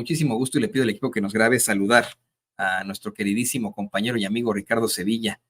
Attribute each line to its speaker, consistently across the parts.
Speaker 1: muchísimo gusto y le pido al equipo que nos grabe saludar a nuestro queridísimo compañero y amigo Ricardo Sevilla,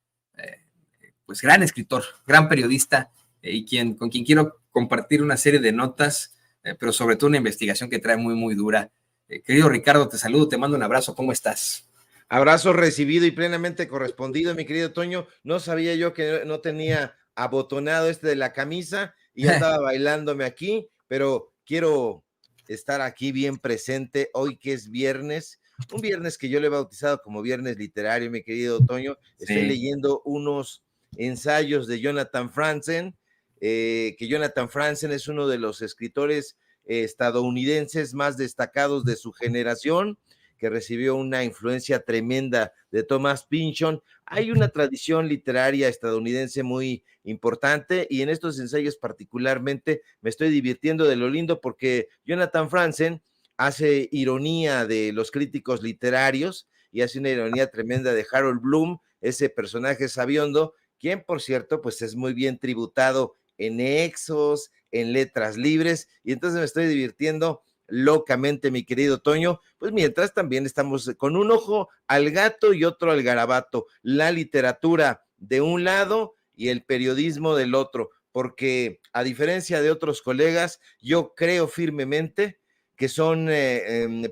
Speaker 1: pues gran escritor, gran periodista y con quien quiero compartir una serie de notas, pero sobre todo una investigación que trae muy, muy dura. Querido Ricardo, te saludo, te mando un abrazo, ¿cómo estás?
Speaker 2: Abrazo recibido y plenamente correspondido, mi querido Toño. No sabía yo que no tenía abotonado de la camisa y andaba bailándome aquí, pero quiero estar aquí bien presente hoy que es viernes, un viernes que yo le he bautizado como viernes literario, mi querido Toño. Estoy leyendo unos ensayos de Jonathan Franzen, que Jonathan Franzen es uno de los escritores estadounidenses más destacados de su generación, que recibió una influencia tremenda de Thomas Pynchon. Hay una tradición literaria estadounidense muy importante y en estos ensayos particularmente me estoy divirtiendo de lo lindo porque Jonathan Franzen hace ironía de los críticos literarios y hace una ironía tremenda de Harold Bloom, ese personaje sabiondo, quien por cierto pues es muy bien tributado en Exos, en Letras Libres, y entonces me estoy divirtiendo locamente, mi querido Toño, pues mientras también estamos con un ojo al gato y otro al garabato, la literatura de un lado y el periodismo del otro, porque a diferencia de otros colegas, yo creo firmemente que son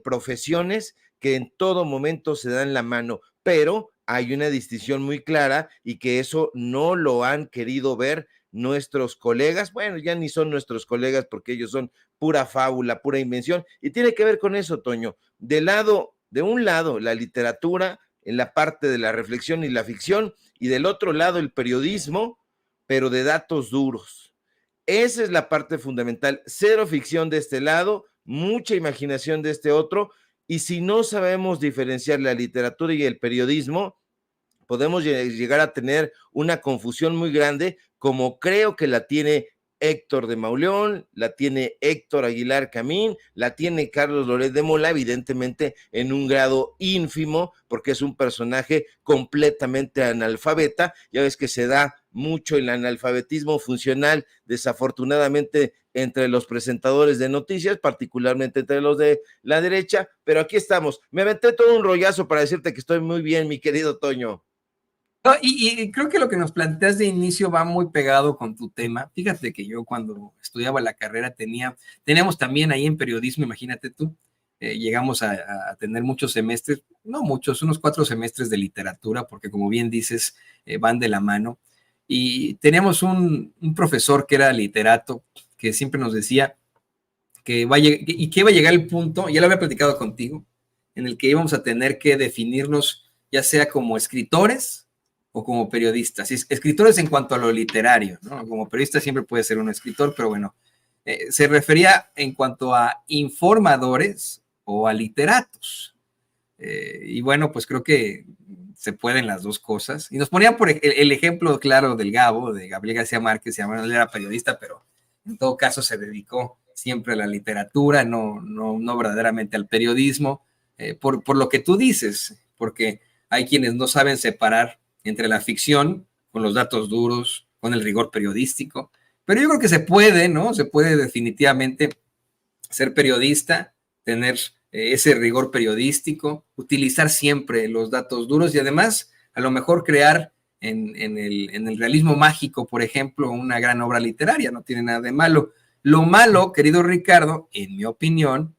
Speaker 2: profesiones que en todo momento se dan la mano, pero hay una distinción muy clara y que eso no lo han querido ver nuestros colegas. Bueno, ya ni son nuestros colegas porque ellos son pura fábula, pura invención, y tiene que ver con eso, Toño. De un lado, la literatura en la parte de la reflexión y la ficción, y del otro lado el periodismo, pero de datos duros. Esa es la parte fundamental. Cero ficción de este lado, mucha imaginación de este otro, y si no sabemos diferenciar la literatura y el periodismo, podemos llegar a tener una confusión muy grande, como creo que la tiene Héctor de Mauleón, la tiene Héctor Aguilar Camín, la tiene Carlos Loret de Mola, evidentemente en un grado ínfimo, porque es un personaje completamente analfabeta. Ya ves que se da mucho el analfabetismo funcional, desafortunadamente, entre los presentadores de noticias, particularmente entre los de la derecha, pero aquí estamos. Me aventé todo un rollazo para decirte que estoy muy bien, mi querido Toño.
Speaker 1: No, y creo que lo que nos planteas de inicio va muy pegado con tu tema. Fíjate que yo cuando estudiaba la carrera teníamos también ahí en periodismo, imagínate tú, llegamos a tener muchos semestres, no muchos, unos 4 semestres de literatura, porque como bien dices, van de la mano. Y teníamos un profesor que era literato, que siempre nos decía que iba a llegar el punto, ya lo había platicado contigo, en el que íbamos a tener que definirnos ya sea como escritores o como periodistas. Y escritores en cuanto a lo literario, ¿no? Como periodista siempre puede ser un escritor, pero bueno, se refería en cuanto a informadores o a literatos. Y bueno, pues creo que se pueden las dos cosas. Y nos ponía por el ejemplo claro del Gabo, de Gabriel García Márquez, él era periodista, pero en todo caso se dedicó siempre a la literatura, no verdaderamente al periodismo, por lo que tú dices, porque hay quienes no saben separar entre la ficción, con los datos duros, con el rigor periodístico, pero yo creo que se puede, ¿no? Se puede definitivamente ser periodista, tener ese rigor periodístico, utilizar siempre los datos duros y además a lo mejor crear en el realismo mágico, por ejemplo, una gran obra literaria, no tiene nada de malo. Lo malo, querido Ricardo, en mi opinión,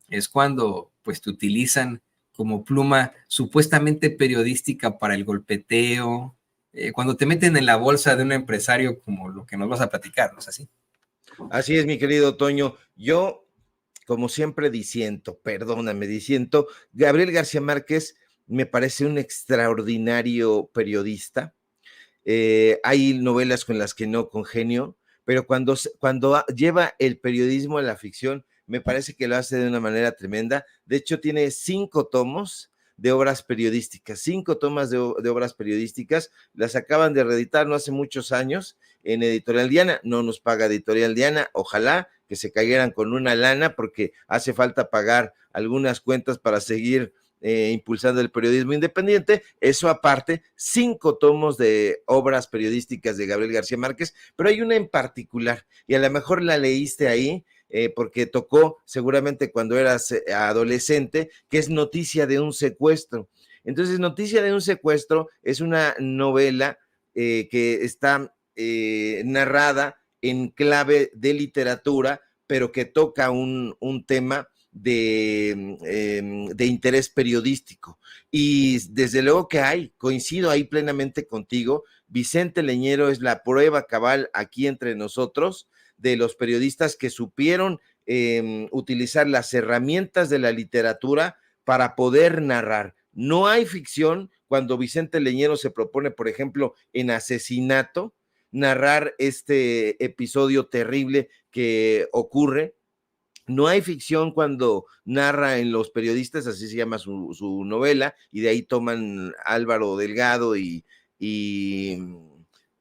Speaker 1: es cuando pues te utilizan como pluma supuestamente periodística para el golpeteo, cuando te meten en la bolsa de un empresario como lo que nos vas a platicar, ¿no es así?
Speaker 2: Así es, mi querido Toño. Yo, como siempre, disiento, perdóname, disiento. Gabriel García Márquez me parece un extraordinario periodista. Hay novelas con las que no congenio, pero cuando lleva el periodismo a la ficción, me parece que lo hace de una manera tremenda. De hecho, tiene 5 tomos de obras periodísticas, 5 tomas de obras periodísticas, las acaban de reeditar no hace muchos años en Editorial Diana, no nos paga Editorial Diana, ojalá que se cayeran con una lana porque hace falta pagar algunas cuentas para seguir impulsando el periodismo independiente. Eso aparte, 5 tomos de obras periodísticas de Gabriel García Márquez, pero hay una en particular, y a lo mejor la leíste ahí, porque tocó seguramente cuando eras adolescente, que es Noticia de un secuestro. Entonces, Noticia de un secuestro es una novela que está narrada en clave de literatura, pero que toca un tema de interés periodístico. Y desde luego que coincido ahí plenamente contigo, Vicente Leñero es la prueba cabal aquí entre nosotros de los periodistas que supieron utilizar las herramientas de la literatura para poder narrar. No hay ficción cuando Vicente Leñero se propone, por ejemplo, en Asesinato, narrar este episodio terrible que ocurre. No hay ficción cuando narra en Los Periodistas, así se llama su novela, y de ahí toman Álvaro Delgado y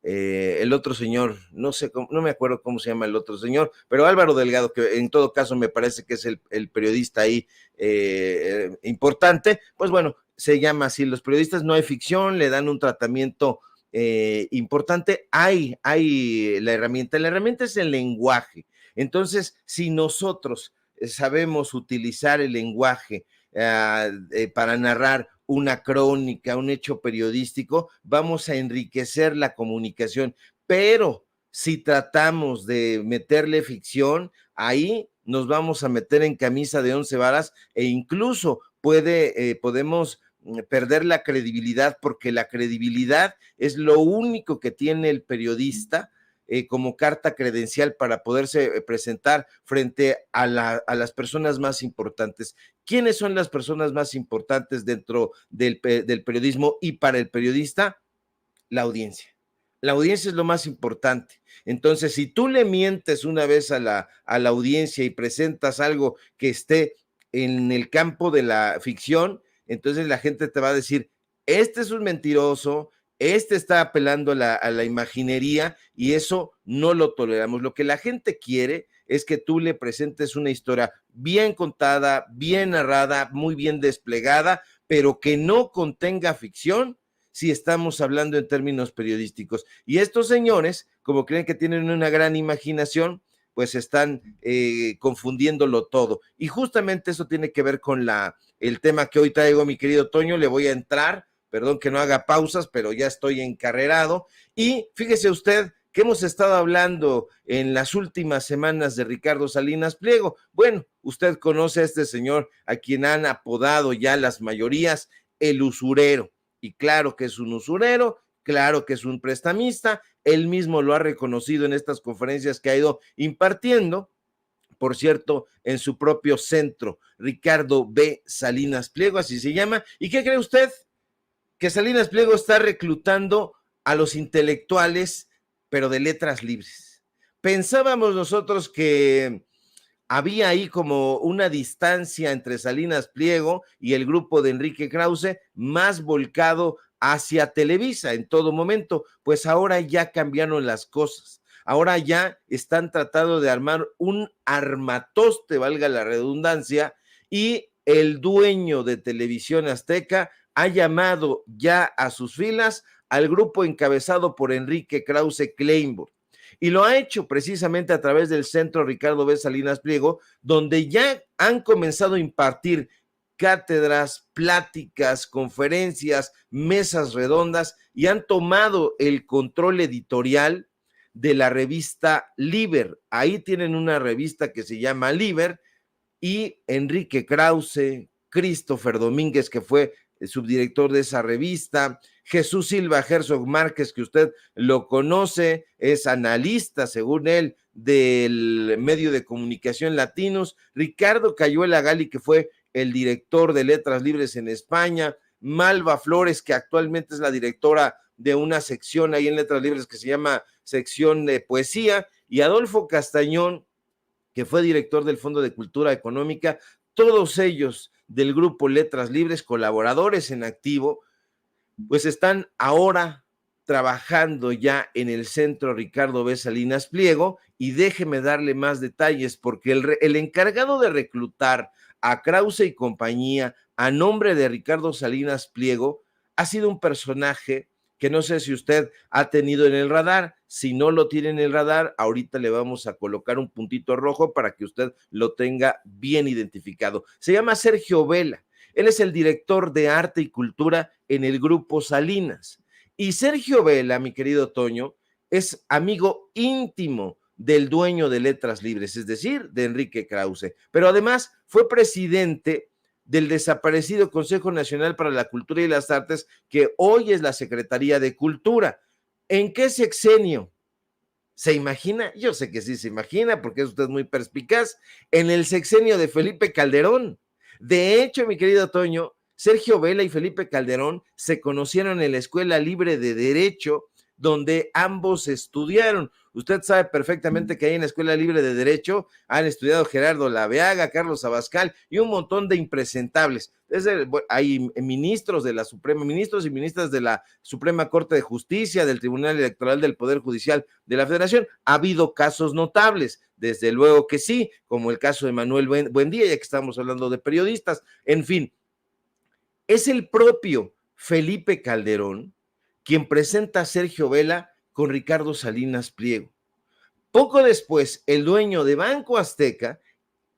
Speaker 2: el otro señor, no sé, no me acuerdo cómo se llama el otro señor, pero Álvaro Delgado, que en todo caso me parece que es el periodista ahí importante, pues bueno, se llama así. Los Periodistas, no hay ficción, le dan un tratamiento importante. Hay la herramienta es el lenguaje. Entonces, si nosotros sabemos utilizar el lenguaje para narrar una crónica, un hecho periodístico, vamos a enriquecer la comunicación. Pero si tratamos de meterle ficción, ahí nos vamos a meter en camisa de 11 varas e incluso podemos perder la credibilidad, porque la credibilidad es lo único que tiene el periodista como carta credencial para poderse presentar frente a las personas más importantes. ¿Quiénes son las personas más importantes dentro del periodismo y para el periodista? La audiencia. La audiencia es lo más importante. Entonces, si tú le mientes una vez a la audiencia y presentas algo que esté en el campo de la ficción, entonces la gente te va a decir, este es un mentiroso, este está apelando a la imaginería, y eso no lo toleramos. Lo que la gente quiere es que tú le presentes una historia bien contada, bien narrada, muy bien desplegada, pero que no contenga ficción, si estamos hablando en términos periodísticos. Y estos señores, como creen que tienen una gran imaginación, pues están confundiéndolo todo. Y justamente eso tiene que ver con el tema que hoy traigo, mi querido Toño. Le voy a entrar, perdón que no haga pausas, pero ya estoy encarrerado. Y fíjese usted que hemos estado hablando en las últimas semanas de Ricardo Salinas Pliego. Bueno, usted conoce a este señor a quien han apodado ya las mayorías el usurero. Y claro que es un usurero, claro que es un prestamista. Él mismo lo ha reconocido en estas conferencias que ha ido impartiendo, por cierto, en su propio centro, Ricardo B. Salinas Pliego, así se llama. ¿Y qué cree usted? Que Salinas Pliego está reclutando a los intelectuales, pero de letras libres. Pensábamos nosotros que había ahí como una distancia entre Salinas Pliego y el grupo de Enrique Krause, más volcado hacia Televisa en todo momento. Pues ahora ya cambiaron las cosas. Ahora ya están tratando de armar un armatoste, valga la redundancia, y el dueño de Televisión Azteca ha llamado ya a sus filas al grupo encabezado por Enrique Krause Kleinburg. Y lo ha hecho precisamente a través del Centro Ricardo B. Salinas Pliego, donde ya han comenzado a impartir cátedras, pláticas, conferencias, mesas redondas, y han tomado el control editorial de la revista Liber. Ahí tienen una revista que se llama Liber, y Enrique Krause, Christopher Domínguez, que fue el subdirector de esa revista, Jesús Silva Herzog Márquez, que usted lo conoce, es analista, según él, del medio de comunicación Latinos, Ricardo Cayuela Gali, que fue el director de Letras Libres en España, Malva Flores, que actualmente es la directora de una sección ahí en Letras Libres que se llama sección de poesía, y Adolfo Castañón, que fue director del Fondo de Cultura Económica. Todos ellos del grupo Letras Libres, colaboradores en activo, pues están ahora trabajando ya en el Centro Ricardo B. Salinas Pliego. Y déjeme darle más detalles, porque el encargado de reclutar a Krause y compañía a nombre de Ricardo Salinas Pliego ha sido un personaje que no sé si usted ha tenido en el radar. Si no lo tiene en el radar, ahorita le vamos a colocar un puntito rojo para que usted lo tenga bien identificado. Se llama Sergio Vela. Él es el director de arte y cultura en el Grupo Salinas. Y Sergio Vela, mi querido Toño, es amigo íntimo del dueño de Letras Libres, es decir, de Enrique Krause. Pero además fue presidente del desaparecido Consejo Nacional para la Cultura y las Artes, que hoy es la Secretaría de Cultura. ¿En qué sexenio? ¿Se imagina? Yo sé que sí se imagina, porque es usted muy perspicaz. En el sexenio de Felipe Calderón. De hecho, mi querido Toño, Sergio Vela y Felipe Calderón se conocieron en la Escuela Libre de Derecho, donde ambos estudiaron. Usted sabe perfectamente que ahí en la Escuela Libre de Derecho han estudiado Gerardo Laveaga, Carlos Abascal y un montón de impresentables. Hay ministros de la Suprema, ministros y ministras de la Suprema Corte de Justicia, del Tribunal Electoral del Poder Judicial de la Federación. Ha habido casos notables, desde luego que sí, como el caso de Manuel Buendía, ya que estamos hablando de periodistas. En fin, es el propio Felipe Calderón quien presenta a Sergio Vela con Ricardo Salinas Pliego. Poco después, el dueño de Banco Azteca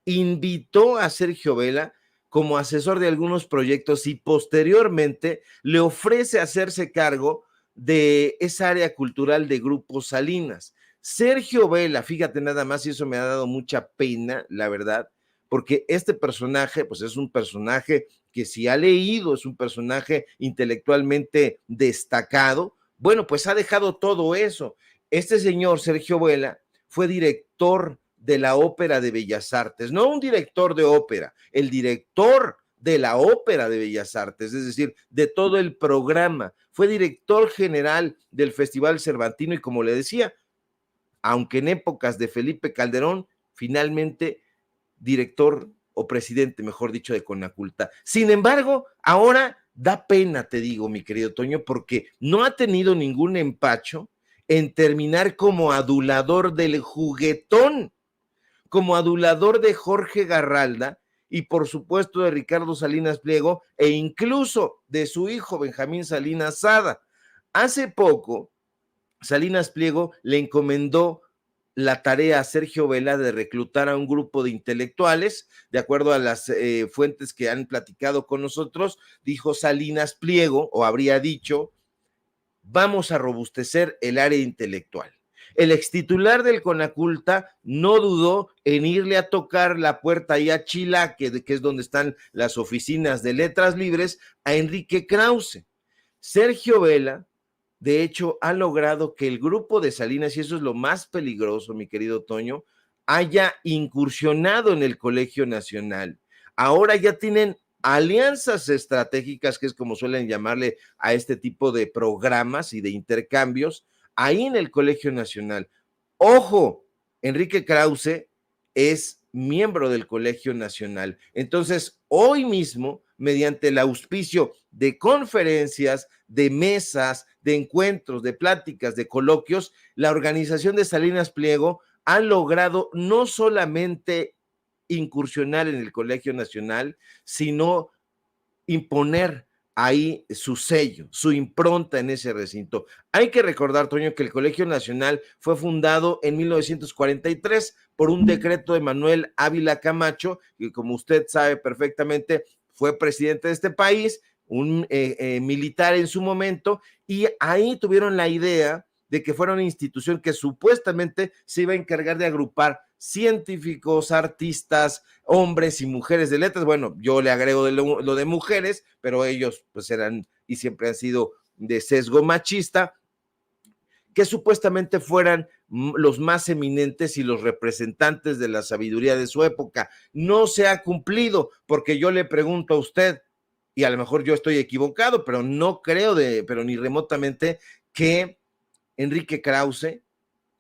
Speaker 2: invitó a Sergio Vela como asesor de algunos proyectos y posteriormente le ofrece hacerse cargo de esa área cultural de Grupo Salinas. Sergio Vela, fíjate nada más, y eso me ha dado mucha pena, la verdad, porque este personaje, pues es un personaje que si ha leído, es un personaje intelectualmente destacado, bueno, pues ha dejado todo eso. Este señor, Sergio Vela, fue director de la Ópera de Bellas Artes, no un director de ópera, el director de la Ópera de Bellas Artes, es decir, de todo el programa. Fue director general del Festival Cervantino y, como le decía, aunque en épocas de Felipe Calderón, finalmente director o presidente, mejor dicho, de Conaculta. Sin embargo, ahora da pena, te digo, mi querido Toño, porque no ha tenido ningún empacho en terminar como adulador del juguetón, como adulador de Jorge Garralda y por supuesto de Ricardo Salinas Pliego e incluso de su hijo Benjamín Salinas Sada. Hace poco, Salinas Pliego le encomendó la tarea a Sergio Vela de reclutar a un grupo de intelectuales, de acuerdo a las fuentes que han platicado con nosotros, dijo Salinas Pliego, o habría dicho, vamos a robustecer el área intelectual. El extitular del Conaculta no dudó en irle a tocar la puerta ahí a Chilaque, que es donde están las oficinas de Letras Libres, a Enrique Krause. Sergio Vela, de hecho, ha logrado que el grupo de Salinas, y eso es lo más peligroso, mi querido Toño, haya incursionado en el Colegio Nacional. Ahora ya tienen alianzas estratégicas, que es como suelen llamarle a este tipo de programas y de intercambios, ahí en el Colegio Nacional. Ojo, Enrique Krause es miembro del Colegio Nacional. Entonces, hoy mismo, mediante el auspicio de conferencias, de mesas, de encuentros, de pláticas, de coloquios, la organización de Salinas Pliego ha logrado no solamente incursionar en el Colegio Nacional, sino imponer ahí su sello, su impronta en ese recinto. Hay que recordar, Toño, que el Colegio Nacional fue fundado en 1943 por un decreto de Manuel Ávila Camacho, que como usted sabe perfectamente, fue presidente de este país, un militar en su momento, y ahí tuvieron la idea de que fuera una institución que supuestamente se iba a encargar de agrupar científicos, artistas, hombres y mujeres de letras. Bueno, yo le agrego lo de mujeres, pero ellos pues eran y siempre han sido de sesgo machista, que supuestamente fueran los más eminentes y los representantes de la sabiduría de su época. No se ha cumplido, porque yo le pregunto a usted, y a lo mejor yo estoy equivocado, pero no creo, pero ni remotamente, que Enrique Krause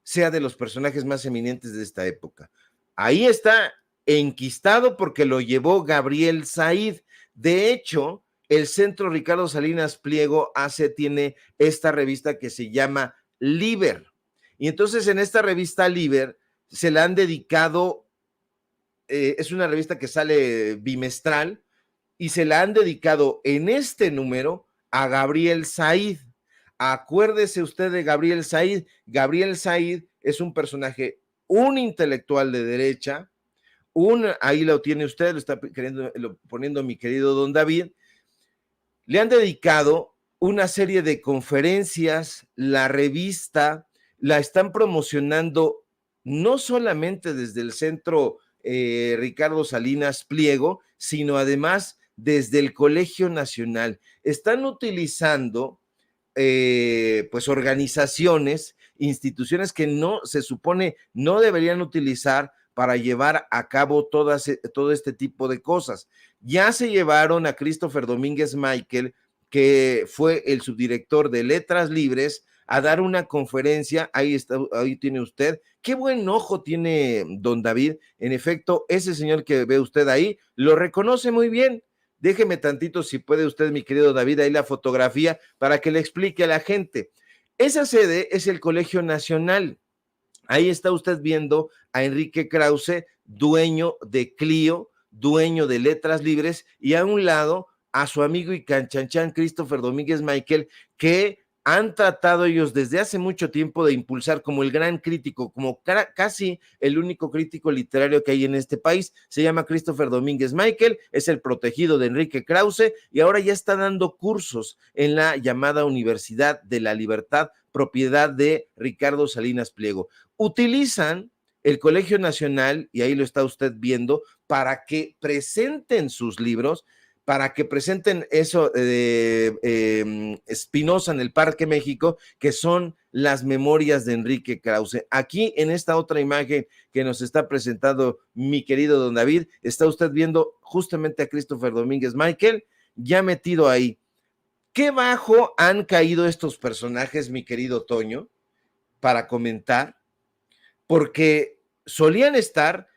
Speaker 2: sea de los personajes más eminentes de esta época. Ahí está enquistado porque lo llevó Gabriel Said. De hecho, el Centro Ricardo Salinas Pliego tiene esta revista que se llama Liber. Y entonces en esta revista Liber se la han dedicado, es una revista que sale bimestral, y se la han dedicado en este número a Gabriel Said. Acuérdese usted de Gabriel Said. Gabriel Said es un personaje, un intelectual de derecha, ahí lo tiene usted, lo está poniendo mi querido don David. Le han dedicado una serie de conferencias, la revista la están promocionando no solamente desde el centro Ricardo Salinas Pliego, sino además desde el Colegio Nacional. Están utilizando pues organizaciones, instituciones que no se supone no deberían utilizar para llevar a cabo todo este tipo de cosas. Ya se llevaron a Christopher Domínguez Michael, que fue el subdirector de Letras Libres, a dar una conferencia. Ahí está, ahí tiene usted. Qué buen ojo tiene don David. En efecto, ese señor que ve usted ahí lo reconoce muy bien. Déjeme tantito, si puede usted, mi querido David, ahí la fotografía para que le explique a la gente. Esa sede es el Colegio Nacional. Ahí está usted viendo a Enrique Krause, dueño de Clio, dueño de Letras Libres, y a un lado a su amigo y canchanchan Christopher Domínguez Michael, que han tratado ellos desde hace mucho tiempo de impulsar como el gran crítico, como casi el único crítico literario que hay en este país. Se llama Christopher Domínguez Michael, es el protegido de Enrique Krause, y ahora ya está dando cursos en la llamada Universidad de la Libertad, propiedad de Ricardo Salinas Pliego. Utilizan el Colegio Nacional, y ahí lo está usted viendo, para que presenten sus libros, para que presenten eso de Espinosa en el Parque México, que son las memorias de Enrique Krause. Aquí en esta otra imagen que nos está presentando mi querido don David, está usted viendo justamente a Christopher Domínguez Michael, ya metido ahí. ¿Qué bajo han caído estos personajes, mi querido Toño, para comentar? Porque solían estar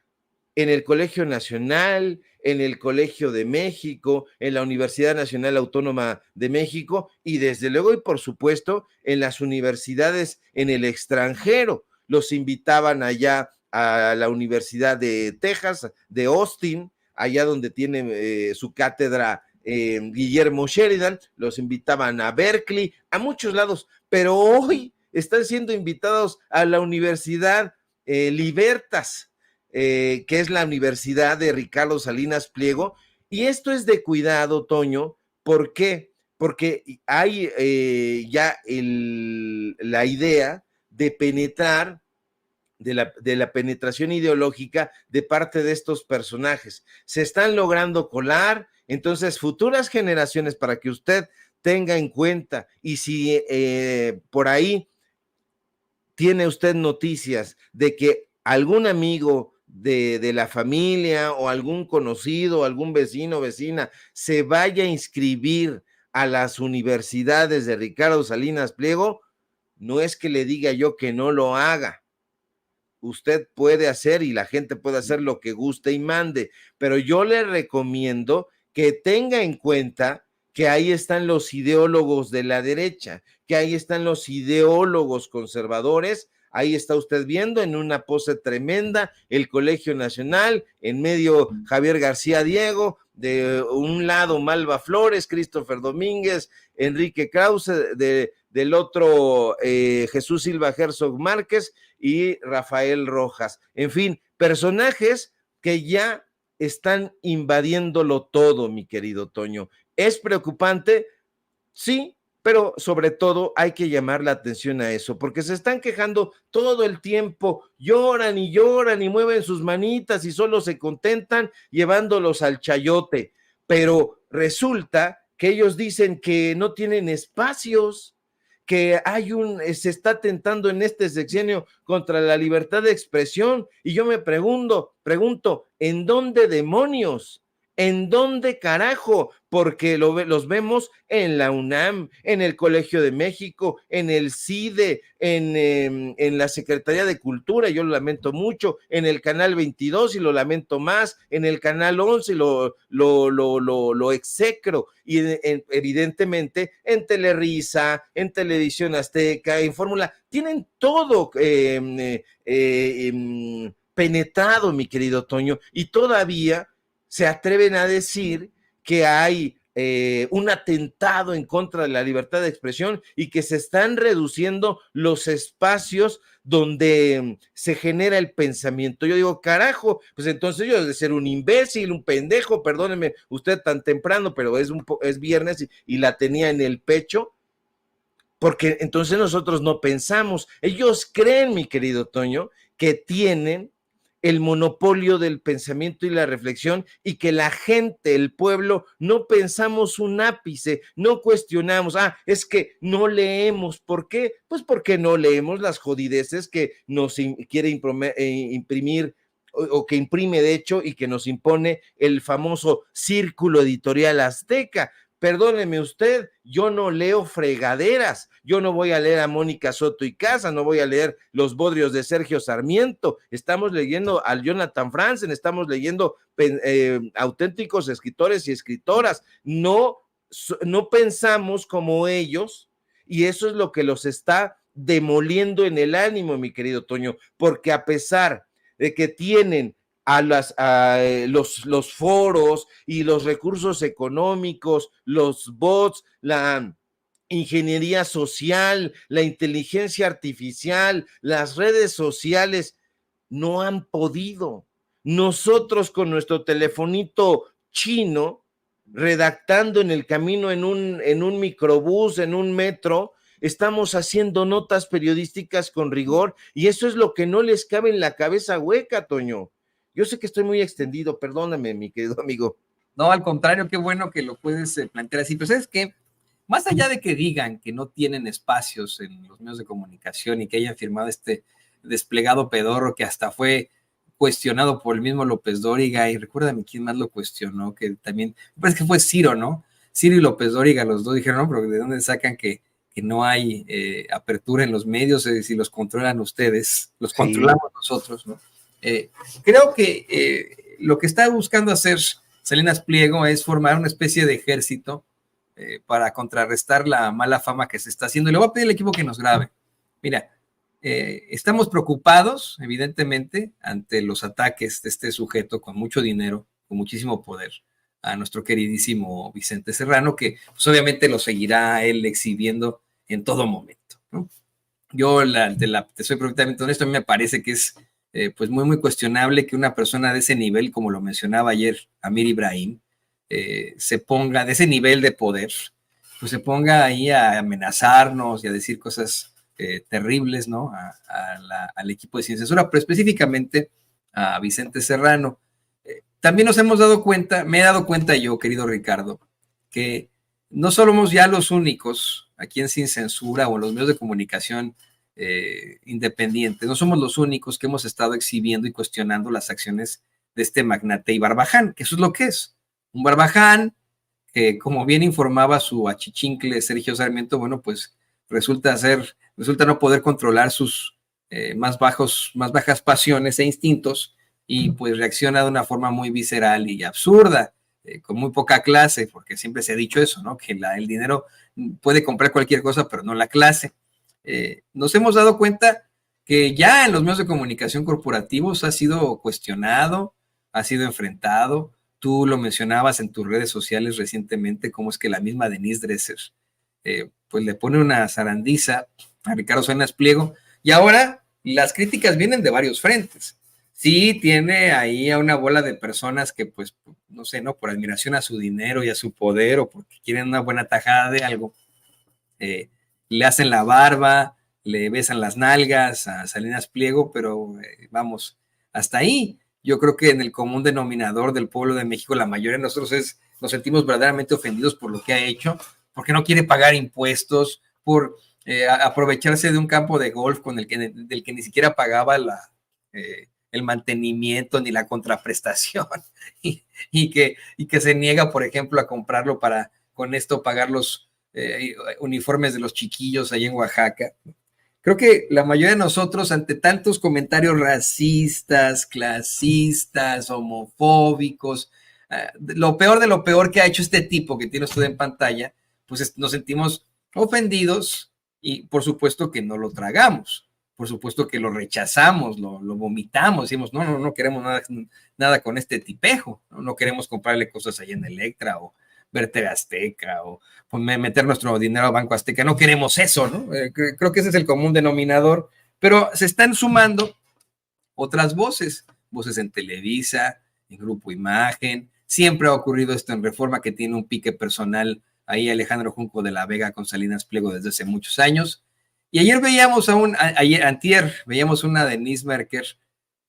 Speaker 2: en el Colegio Nacional, en el Colegio de México, en la Universidad Nacional Autónoma de México y desde luego y por supuesto en las universidades en el extranjero. Los invitaban allá a la Universidad de Texas, de Austin, allá donde tiene su cátedra Guillermo Sheridan, los invitaban a Berkeley, a muchos lados, pero hoy están siendo invitados a la Universidad Libertas, que es la Universidad de Ricardo Salinas Pliego, y esto es de cuidado, Toño. ¿Por qué? Porque hay ya la idea de penetrar, de la penetración ideológica de parte de estos personajes. Se están logrando colar, entonces futuras generaciones, para que usted tenga en cuenta, y si por ahí tiene usted noticias de que algún amigo de la familia o algún conocido, algún vecino o vecina se vaya a inscribir a las universidades de Ricardo Salinas Pliego, no es que le diga yo que no lo haga. Usted puede hacer y la gente puede hacer lo que guste y mande, pero yo le recomiendo que tenga en cuenta que ahí están los ideólogos de la derecha, que ahí están los ideólogos conservadores. Ahí está usted viendo en una pose tremenda el Colegio Nacional, en medio Javier García Diego, de un lado Malva Flores, Christopher Domínguez, Enrique Krause, del otro Jesús Silva Herzog Márquez y Rafael Rojas. En fin, personajes que ya están invadiéndolo todo, mi querido Toño. ¿Es preocupante? Sí, pero sobre todo hay que llamar la atención a eso, porque se están quejando todo el tiempo, lloran y mueven sus manitas y solo se contentan llevándolos al chayote, pero resulta que ellos dicen que no tienen espacios, que se está atentando en este sexenio contra la libertad de expresión, y yo me pregunto, ¿en dónde demonios? ¿En dónde carajo? Porque los vemos en la UNAM, en el Colegio de México, en el CIDE, en la Secretaría de Cultura, yo lo lamento mucho, en el Canal 22 y lo lamento más, en el Canal 11 lo execro, y evidentemente en Telerisa, en Televisión Azteca, en Fórmula, tienen todo penetrado, mi querido Toño, y todavía se atreven a decir que hay un atentado en contra de la libertad de expresión y que se están reduciendo los espacios donde se genera el pensamiento. Yo digo, carajo, pues entonces yo he de ser un imbécil, un pendejo, perdóneme usted tan temprano, pero es viernes y la tenía en el pecho, porque entonces nosotros no pensamos. Ellos creen, mi querido Toño, que tienen el monopolio del pensamiento y la reflexión y que la gente, el pueblo, no pensamos un ápice, no cuestionamos, es que no leemos. ¿Por qué? Pues porque no leemos las jodideces que nos quiere imprimir o que imprime de hecho y que nos impone el famoso Círculo Editorial Azteca. Perdóneme usted, yo no leo fregaderas, yo no voy a leer a Mónica Soto y Casa, no voy a leer Los Bodrios de Sergio Sarmiento, estamos leyendo al Jonathan Franzen, estamos leyendo auténticos escritores y escritoras, no pensamos como ellos y eso es lo que los está demoliendo en el ánimo, mi querido Toño, porque a pesar de que tienen los foros y los recursos económicos, los bots, la ingeniería social, la inteligencia artificial, las redes sociales, no han podido. Nosotros con nuestro telefonito chino, redactando en el camino en un microbús, en un metro, estamos haciendo notas periodísticas con rigor y eso es lo que no les cabe en la cabeza hueca, Toño. Yo sé que estoy muy extendido, perdóname, mi querido amigo.
Speaker 1: No, al contrario, qué bueno que lo puedes plantear así. Pero ¿sabes qué? Más allá de que digan que no tienen espacios en los medios de comunicación y que hayan firmado este desplegado pedorro que hasta fue cuestionado por el mismo López Dóriga, y recuérdame quién más lo cuestionó, que también, parece que fue Ciro, ¿no? Ciro y López Dóriga, los dos dijeron, no, pero ¿de dónde sacan que no hay apertura en los medios? Si los controlan ustedes, los controlamos nosotros, ¿no? Creo que lo que está buscando hacer Salinas Pliego es formar una especie de ejército para contrarrestar la mala fama que se está haciendo. Y le voy a pedir al equipo que nos grabe. Mira, estamos preocupados, evidentemente, ante los ataques de este sujeto con mucho dinero, con muchísimo poder, a nuestro queridísimo Vicente Serrano, que pues, obviamente lo seguirá él exhibiendo en todo momento, ¿no? Yo te soy perfectamente honesto, a mí me parece que es pues muy cuestionable que una persona de ese nivel, como lo mencionaba ayer Amir Ibrahim, se ponga, de ese nivel de poder, pues se ponga ahí a amenazarnos y a decir cosas terribles, ¿no? Al equipo de Sin Censura, pero específicamente a Vicente Serrano. También nos hemos dado cuenta, me he dado cuenta yo, querido Ricardo, que no somos ya los únicos aquí en Sin Censura o en los medios de comunicación independientes, no somos los únicos que hemos estado exhibiendo y cuestionando las acciones de este magnate y barbaján, que eso es lo que es, un barbaján que, como bien informaba su achichincle Sergio Sarmiento, bueno, pues resulta no poder controlar sus más bajas pasiones e instintos y pues reacciona de una forma muy visceral y absurda, con muy poca clase, porque siempre se ha dicho eso, ¿no? Que el dinero puede comprar cualquier cosa, pero no la clase. Nos hemos dado cuenta que ya en los medios de comunicación corporativos ha sido cuestionado, ha sido enfrentado. Tú lo mencionabas en tus redes sociales recientemente, cómo es que la misma Denise Dresser pues le pone una zarandiza a Ricardo Salinas Pliego, y ahora las críticas vienen de varios frentes. Sí, tiene ahí a una bola de personas que, pues, no sé, ¿no? Por admiración a su dinero y a su poder o porque quieren una buena tajada de algo, le hacen la barba, le besan las nalgas a Salinas Pliego, pero vamos, hasta ahí. Yo creo que en el común denominador del pueblo de México, la mayoría de nosotros nos sentimos verdaderamente ofendidos por lo que ha hecho, porque no quiere pagar impuestos, por aprovecharse de un campo de golf del que ni siquiera pagaba el mantenimiento ni la contraprestación y que se niega, por ejemplo, a comprarlo para con esto pagar los uniformes de los chiquillos ahí en Oaxaca. Creo que la mayoría de nosotros, ante tantos comentarios racistas, clasistas, homofóbicos, lo peor de lo peor que ha hecho este tipo que tiene usted en pantalla, pues nos sentimos ofendidos y por supuesto que no lo tragamos. Por supuesto que lo rechazamos, lo vomitamos, decimos, no queremos nada con este tipejo, no queremos comprarle cosas ahí en Electra o ver TV Azteca o meter nuestro dinero a Banco Azteca. No queremos eso, ¿no? Creo que ese es el común denominador, pero se están sumando otras voces en Televisa, en Grupo Imagen. Siempre ha ocurrido esto en Reforma, que tiene un pique personal ahí Alejandro Junco de la Vega con Salinas Pliego desde hace muchos años. Y ayer veíamos antier, veíamos una Denise Merker,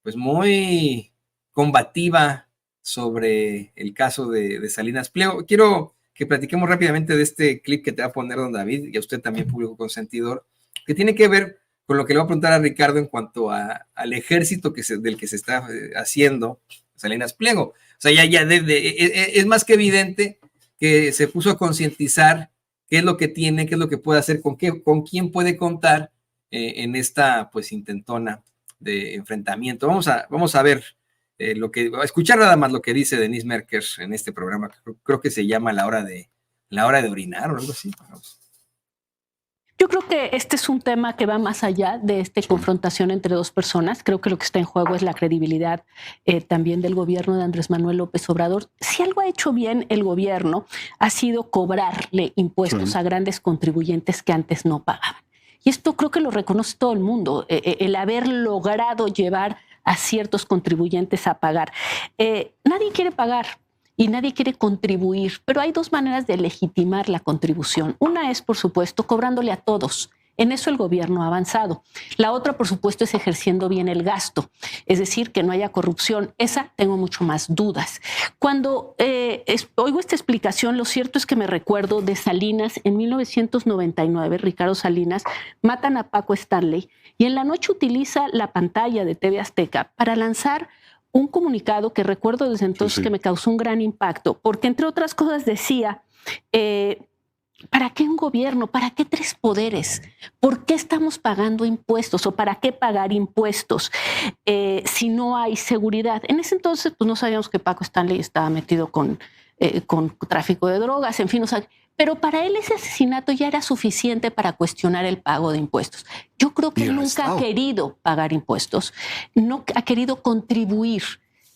Speaker 1: pues muy combativa sobre el caso de Salinas Pliego. Quiero que platiquemos rápidamente de este clip que te va a poner don David, y a usted también, público consentidor, que tiene que ver con lo que le voy a preguntar a Ricardo en cuanto al ejército del que se está haciendo Salinas Pliego. O sea, es más que evidente que se puso a concientizar qué es lo que tiene, qué es lo que puede hacer, con quién puede contar en esta pues intentona de enfrentamiento. Vamos a ver a escuchar nada más lo que dice Denise Merker en este programa, creo que se llama La hora de orinar o algo así. Vamos.
Speaker 3: Yo creo que este es un tema que va más allá de esta confrontación entre dos personas. Creo que lo que está en juego es la credibilidad también del gobierno de Andrés Manuel López Obrador. Si algo ha hecho bien el gobierno ha sido cobrarle impuestos a grandes contribuyentes que antes no pagaban. Y esto creo que lo reconoce todo el mundo, el haber logrado llevar a ciertos contribuyentes a pagar. Nadie quiere pagar y nadie quiere contribuir, pero hay dos maneras de legitimar la contribución. Una es, por supuesto, cobrándole a todos. En eso el gobierno ha avanzado. La otra, por supuesto, es ejerciendo bien el gasto, es decir, que no haya corrupción. Esa tengo mucho más dudas. Cuando oigo esta explicación, lo cierto es que me recuerdo de Salinas en 1999, Ricardo Salinas, matan a Paco Stanley y en la noche utiliza la pantalla de TV Azteca para lanzar un comunicado que recuerdo desde entonces que me causó un gran impacto, porque entre otras cosas decía, ¿para qué un gobierno? ¿Para qué tres poderes? ¿Por qué estamos pagando impuestos? ¿O para qué pagar impuestos si no hay seguridad? En ese entonces pues no sabíamos que Paco Stanley estaba metido con tráfico de drogas, en fin, o sea, pero para él ese asesinato ya era suficiente para cuestionar el pago de impuestos. Yo creo que él nunca ha querido pagar impuestos, no ha querido contribuir.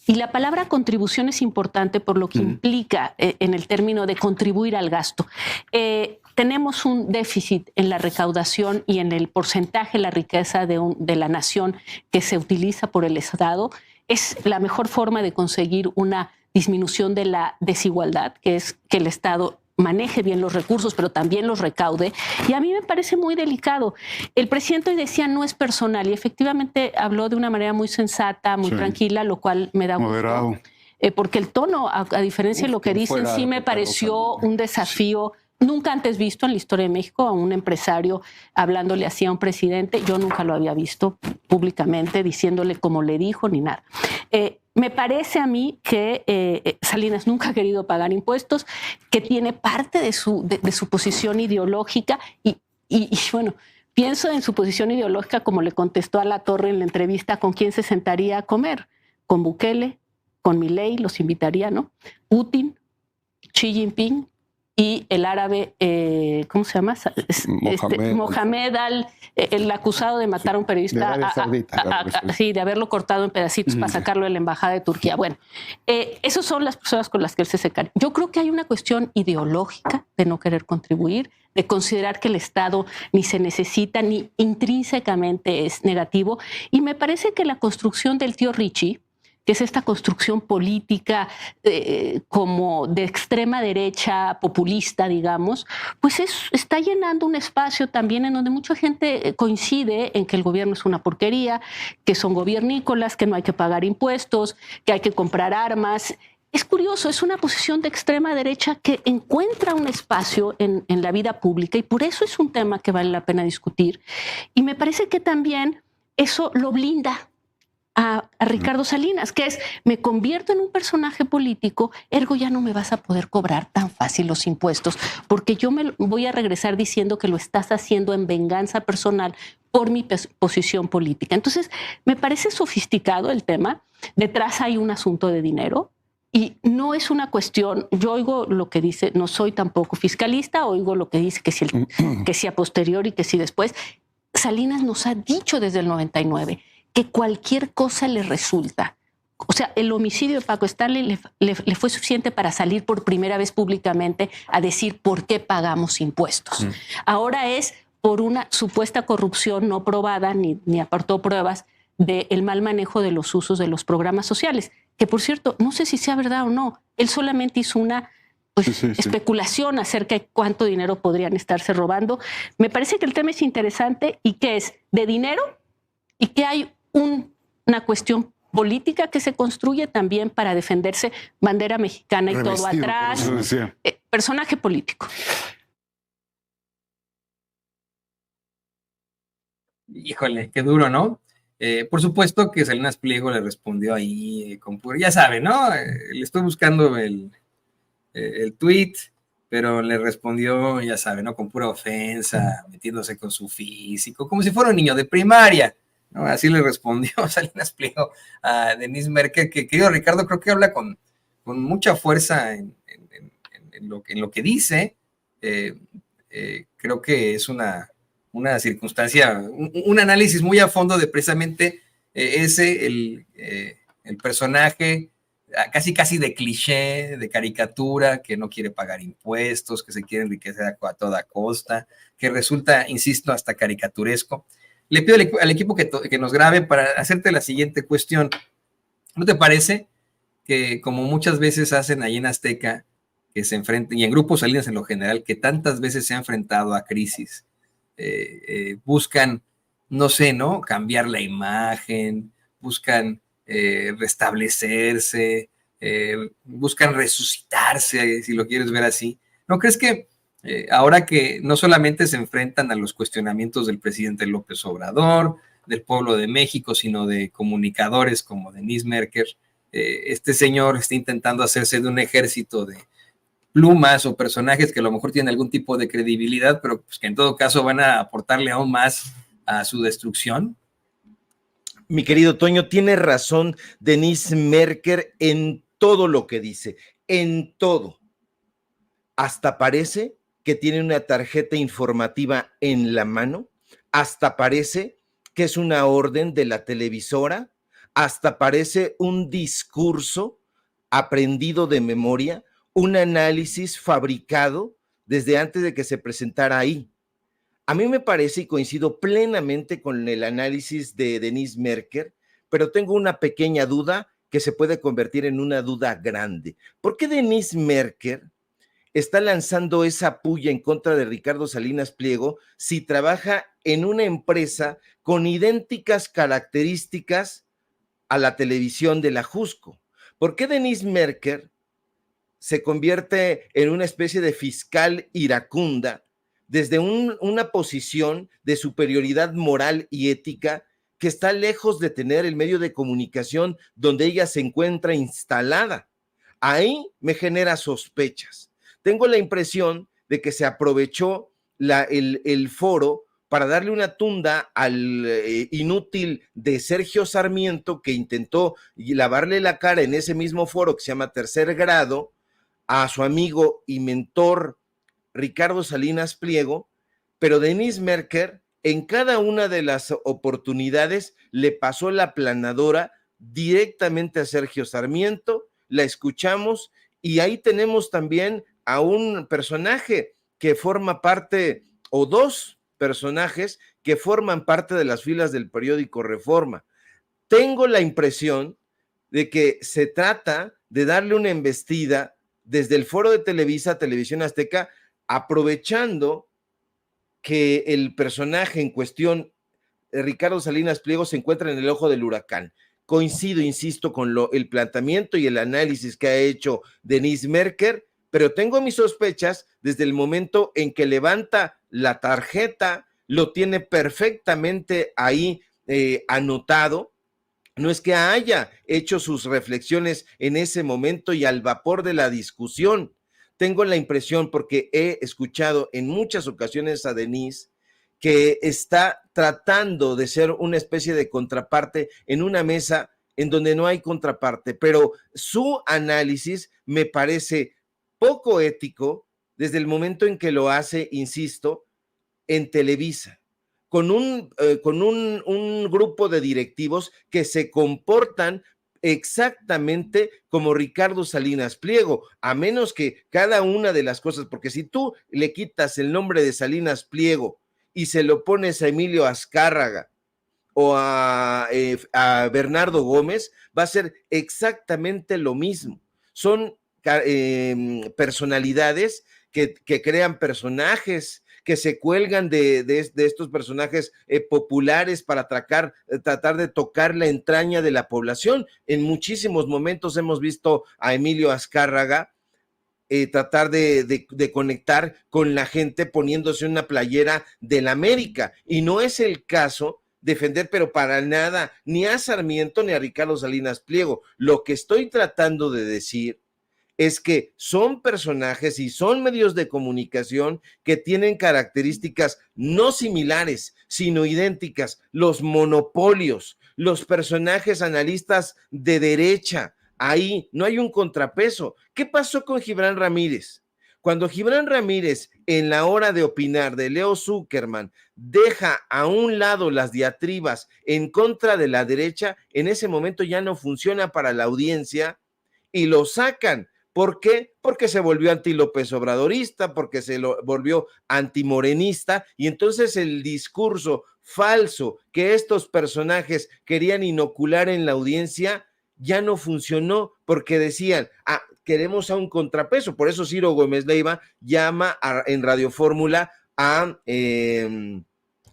Speaker 3: Y la palabra contribución es importante por lo que implica en el término de contribuir al gasto. Tenemos un déficit en la recaudación y en el porcentaje de la riqueza de la nación que se utiliza por el Estado. Es la mejor forma de conseguir una disminución de la desigualdad, que es que el Estado maneje bien los recursos, pero también los recaude. Y a mí me parece muy delicado. El presidente hoy decía no es personal y efectivamente habló de una manera muy sensata, muy tranquila, lo cual me da gusto. Porque el tono, a diferencia de lo que dicen, sí me pareció un desafío nunca antes visto en la historia de México, a un empresario hablándole así a un presidente. Yo nunca lo había visto públicamente, diciéndole como le dijo ni nada. Me parece a mí que Salinas nunca ha querido pagar impuestos, que tiene parte de su posición ideológica y bueno, pienso en su posición ideológica como le contestó a La Torre en la entrevista con quién se sentaría a comer, con Bukele, con Milei, los invitaría, ¿no? Putin, Xi Jinping y el árabe, ¿cómo se llama? Mohamed el acusado de matar a un periodista, de haberlo cortado en pedacitos para sacarlo de la embajada de Turquía. Bueno, esas son las personas con las que él se seca. Yo creo que hay una cuestión ideológica de no querer contribuir, de considerar que el Estado ni se necesita ni intrínsecamente es negativo. Y me parece que la construcción del tío Richie, que es esta construcción política como de extrema derecha populista, digamos, pues está llenando un espacio también en donde mucha gente coincide en que el gobierno es una porquería, que son gobiernícolas, que no hay que pagar impuestos, que hay que comprar armas. Es curioso, es una posición de extrema derecha que encuentra un espacio en la vida pública y por eso es un tema que vale la pena discutir. Y me parece que también eso lo blinda a Ricardo Salinas, que es, me convierto en un personaje político, ergo ya no me vas a poder cobrar tan fácil los impuestos, porque yo me voy a regresar diciendo que lo estás haciendo en venganza personal por mi posición política. Entonces, me parece sofisticado el tema. Detrás hay un asunto de dinero y no es una cuestión, yo oigo lo que dice, no soy tampoco fiscalista, oigo lo que dice que si a posteriori, que si después. Salinas nos ha dicho desde el 99 que cualquier cosa le resulta O sea, el homicidio de Paco Stanley le fue suficiente para salir por primera vez públicamente a decir por qué pagamos impuestos. Ahora es por una supuesta corrupción no probada, ni aportó pruebas, del mal manejo de los usos de los programas sociales, que por cierto, no sé si sea verdad o no, él solamente hizo una especulación acerca de cuánto dinero podrían estarse robando. Me parece que el tema es interesante y que es de dinero y que hay una cuestión política que se construye también para defenderse, bandera mexicana y todo atrás, personaje político.
Speaker 1: Híjole, qué duro, ¿no? Por supuesto que Salinas Pliego le respondió ahí con puro, ya sabe, ¿no? Le estoy buscando el tweet, pero le respondió, ya sabe, ¿no? Con pura ofensa, metiéndose con su físico, como si fuera un niño de primaria, ¿no? Así le respondió Salinas Pliego a Denise Merker, que querido Ricardo, creo que habla con mucha fuerza en lo que dice. Creo que es una circunstancia, un análisis muy a fondo de precisamente el personaje casi de cliché, de caricatura, que no quiere pagar impuestos, que se quiere enriquecer a toda costa, que resulta, insisto, hasta caricaturesco. Le pido al equipo que nos grabe para hacerte la siguiente cuestión. ¿No te parece que, como muchas veces hacen ahí en Azteca, que se enfrenten, y en Grupo Salinas en lo general, que tantas veces se ha enfrentado a crisis, buscan, no sé, ¿no? Cambiar la imagen, buscan restablecerse, buscan resucitarse, si lo quieres ver así? ¿No crees que ahora que no solamente se enfrentan a los cuestionamientos del presidente López Obrador, del pueblo de México, sino de comunicadores como Denise Merker, este señor está intentando hacerse de un ejército de plumas o personajes que a lo mejor tienen algún tipo de credibilidad, pero pues que en todo caso van a aportarle aún más a su destrucción?
Speaker 2: Mi querido Toño, tiene razón Denise Merker en todo lo que dice, en todo. Hasta parece que tiene una tarjeta informativa en la mano, hasta parece que es una orden de la televisora, hasta parece un discurso aprendido de memoria, un análisis fabricado desde antes de que se presentara ahí. A mí me parece, y coincido plenamente con el análisis de Denise Merker, pero tengo una pequeña duda que se puede convertir en una duda grande. ¿Por qué Denise Merker está lanzando esa puya en contra de Ricardo Salinas Pliego si trabaja en una empresa con idénticas características a la televisión de la Jusco? ¿Por qué Denise Merker se convierte en una especie de fiscal iracunda desde una posición de superioridad moral y ética que está lejos de tener el medio de comunicación donde ella se encuentra instalada? Ahí me genera sospechas. Tengo la impresión de que se aprovechó el foro para darle una tunda al inútil de Sergio Sarmiento, que intentó lavarle la cara en ese mismo foro que se llama Tercer Grado, a su amigo y mentor Ricardo Salinas Pliego, pero Denise Merker en cada una de las oportunidades le pasó la aplanadora directamente a Sergio Sarmiento, la escuchamos, y ahí tenemos también a un personaje que forma parte, o dos personajes que forman parte de las filas del periódico Reforma. Tengo la impresión de que se trata de darle una embestida desde el foro de Televisa, Televisión Azteca, aprovechando que el personaje en cuestión, Ricardo Salinas Pliego, se encuentra en el ojo del huracán. Coincido, insisto, con el planteamiento y el análisis que ha hecho Denise Merker, pero tengo mis sospechas desde el momento en que levanta la tarjeta, lo tiene perfectamente ahí anotado. No es que haya hecho sus reflexiones en ese momento y al vapor de la discusión. Tengo la impresión, porque he escuchado en muchas ocasiones a Denise, que está tratando de ser una especie de contraparte en una mesa en donde no hay contraparte, pero su análisis me parece poco ético desde el momento en que lo hace, insisto, en Televisa, con un grupo de directivos que se comportan exactamente como Ricardo Salinas Pliego, a menos que cada una de las cosas, porque si tú le quitas el nombre de Salinas Pliego y se lo pones a Emilio Azcárraga o a Bernardo Gómez, va a ser exactamente lo mismo. Son personalidades que crean personajes, que se cuelgan de estos personajes populares para tratar de tocar la entraña de la población. En muchísimos momentos hemos visto a Emilio Azcárraga tratar de conectar con la gente poniéndose una playera del América, y no es el caso defender, pero para nada, ni a Sarmiento ni a Ricardo Salinas Pliego. Lo que estoy tratando de decir es que son personajes y son medios de comunicación que tienen características no similares, sino idénticas. Los monopolios, los personajes analistas de derecha, ahí no hay un contrapeso. ¿Qué pasó con Gibran Ramírez? Cuando Gibran Ramírez, en la hora de opinar de Leo Zuckerman, deja a un lado las diatribas en contra de la derecha, en ese momento ya no funciona para la audiencia y lo sacan. ¿Por qué? Porque se volvió anti-López Obradorista, porque se lo volvió antimorenista, y entonces el discurso falso que estos personajes querían inocular en la audiencia ya no funcionó, porque decían, queremos a un contrapeso. Por eso Ciro Gómez Leiva llama en Radio Fórmula a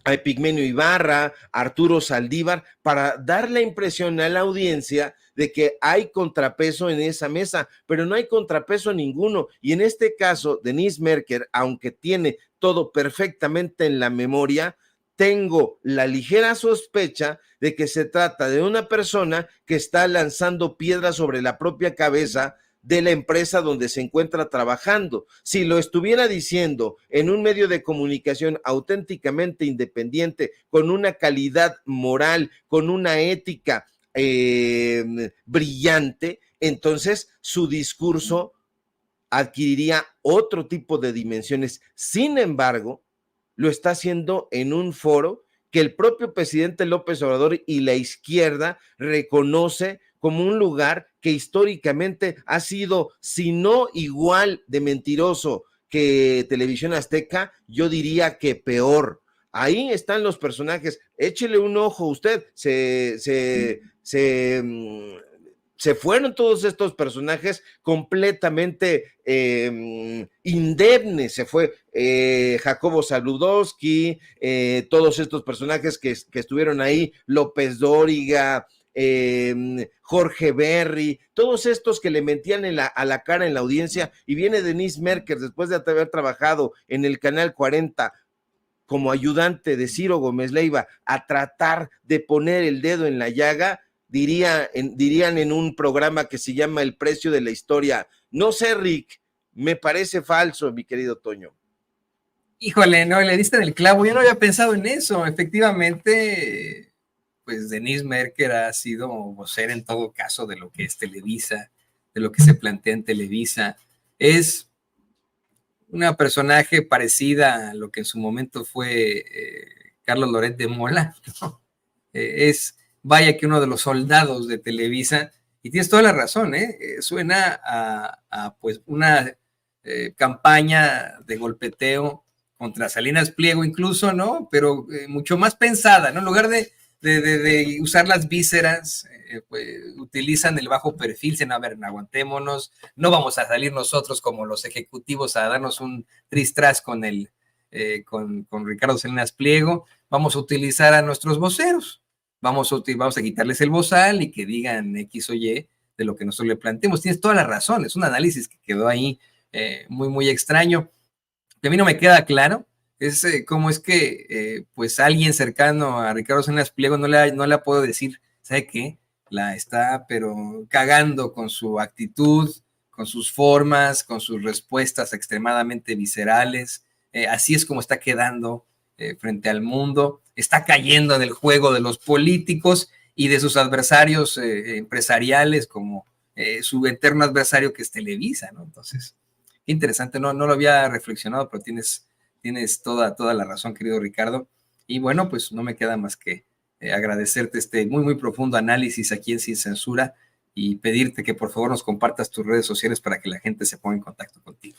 Speaker 2: Epigmenio Ibarra, a Arturo Saldívar, para dar la impresión a la audiencia de que hay contrapeso en esa mesa, pero no hay contrapeso ninguno. Y en este caso, Denise Merker, aunque tiene todo perfectamente en la memoria, tengo la ligera sospecha de que se trata de una persona que está lanzando piedras sobre la propia cabeza de la empresa donde se encuentra trabajando. Si lo estuviera diciendo en un medio de comunicación auténticamente independiente, con una calidad moral, con una ética brillante, entonces su discurso adquiriría otro tipo de dimensiones. Sin embargo, lo está haciendo en un foro que el propio presidente López Obrador y la izquierda reconoce como un lugar que históricamente ha sido, si no igual de mentiroso que Televisión Azteca, yo diría que peor. Ahí están los personajes. Échele un ojo usted. Se fueron todos estos personajes completamente indemnes. Se fue Jacobo Saludowski, todos estos personajes que estuvieron ahí, López Dóriga, Jorge Berry, todos estos que le mentían a la cara en la audiencia, y viene Denise Merker después de haber trabajado en el Canal 40 como ayudante de Ciro Gómez Leiva a tratar de poner el dedo en la llaga. Dirían en un programa que se llama El Precio de la Historia. No sé, Rick, me parece falso, mi querido Toño.
Speaker 1: Híjole, no, le diste en el clavo. Yo no había pensado en eso. Efectivamente, pues Denise Merker ha sido vocera en todo caso de lo que es Televisa, de lo que se plantea en Televisa. Es una personaje parecida a lo que en su momento fue Carlos Loret de Mola, ¿no? Vaya que uno de los soldados de Televisa, y tienes toda la razón, suena a pues una campaña de golpeteo contra Salinas Pliego incluso, ¿no? Pero mucho más pensada, ¿no? En lugar de usar las vísceras, pues, utilizan el bajo perfil, dicen, a ver, aguantémonos, no vamos a salir nosotros como los ejecutivos a darnos un tristras con Ricardo Salinas Pliego, vamos a utilizar a nuestros voceros. Vamos a quitarles el bozal y que digan X o Y de lo que nosotros le planteemos. Tienes toda la razón, es un análisis que quedó ahí muy, muy extraño. Que a mí no me queda claro es cómo es que pues alguien cercano a Ricardo Salinas Pliego no le puedo decir, ¿sabe qué? La está pero cagando con su actitud, con sus formas, con sus respuestas extremadamente viscerales. Así es como está quedando frente al mundo, está cayendo en el juego de los políticos y de sus adversarios empresariales, como su eterno adversario que es Televisa, ¿no? Entonces, qué interesante, no lo había reflexionado, pero tienes toda la razón, querido Ricardo. Y bueno, pues no me queda más que agradecerte este muy, muy profundo análisis aquí en Sin Censura, y pedirte que por favor nos compartas tus redes sociales para que la gente se ponga en contacto contigo.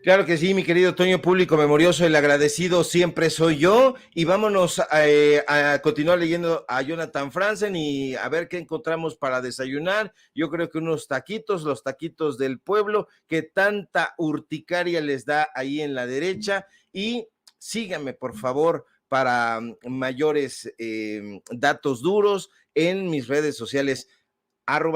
Speaker 2: Claro que sí, mi querido Toño, público memorioso, el agradecido siempre soy yo, y vámonos a continuar leyendo a Jonathan Franzen y a ver qué encontramos para desayunar. Yo creo que unos taquitos, los taquitos del pueblo, que tanta urticaria les da ahí en la derecha, y síganme por favor para mayores datos duros en mis redes sociales,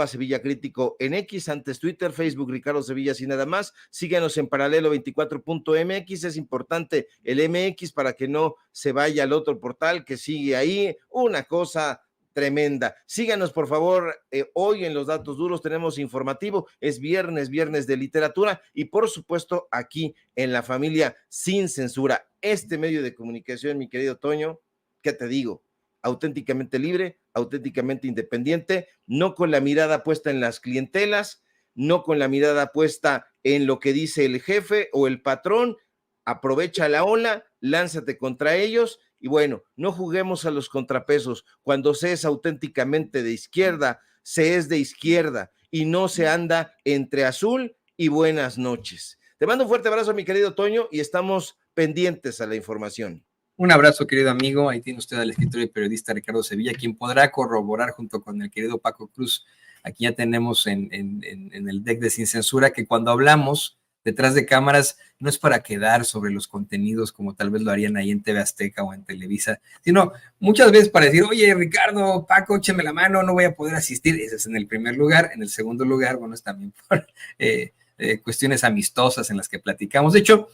Speaker 2: @Sevilla Crítico en X, antes Twitter, Facebook Ricardo Sevilla sin nada más. Síganos en paralelo24.mx, es importante el MX para que no se vaya al otro portal que sigue ahí, una cosa tremenda. Síganos por favor, hoy en los datos duros tenemos informativo, es viernes de literatura, y por supuesto aquí en La Familia Sin Censura, este medio de comunicación, mi querido Toño, ¿qué te digo? Auténticamente libre, auténticamente independiente, no con la mirada puesta en las clientelas, no con la mirada puesta en lo que dice el jefe o el patrón. Aprovecha la ola, lánzate contra ellos, y bueno, no juguemos a los contrapesos. Cuando se es auténticamente de izquierda, se es de izquierda y no se anda entre azul y buenas noches. Te mando un fuerte abrazo, mi querido Toño, y estamos pendientes a la información.
Speaker 1: Un abrazo, querido amigo. Ahí tiene usted al escritor y periodista Ricardo Sevilla, quien podrá corroborar junto con el querido Paco Cruz. Aquí ya tenemos en el deck de Sin Censura que cuando hablamos detrás de cámaras no es para quedar sobre los contenidos como tal vez lo harían ahí en TV Azteca o en Televisa, sino muchas veces para decir, oye, Ricardo, Paco, écheme la mano, no voy a poder asistir. Ese es en el primer lugar. En el segundo lugar, bueno, es también por cuestiones amistosas en las que platicamos. De hecho,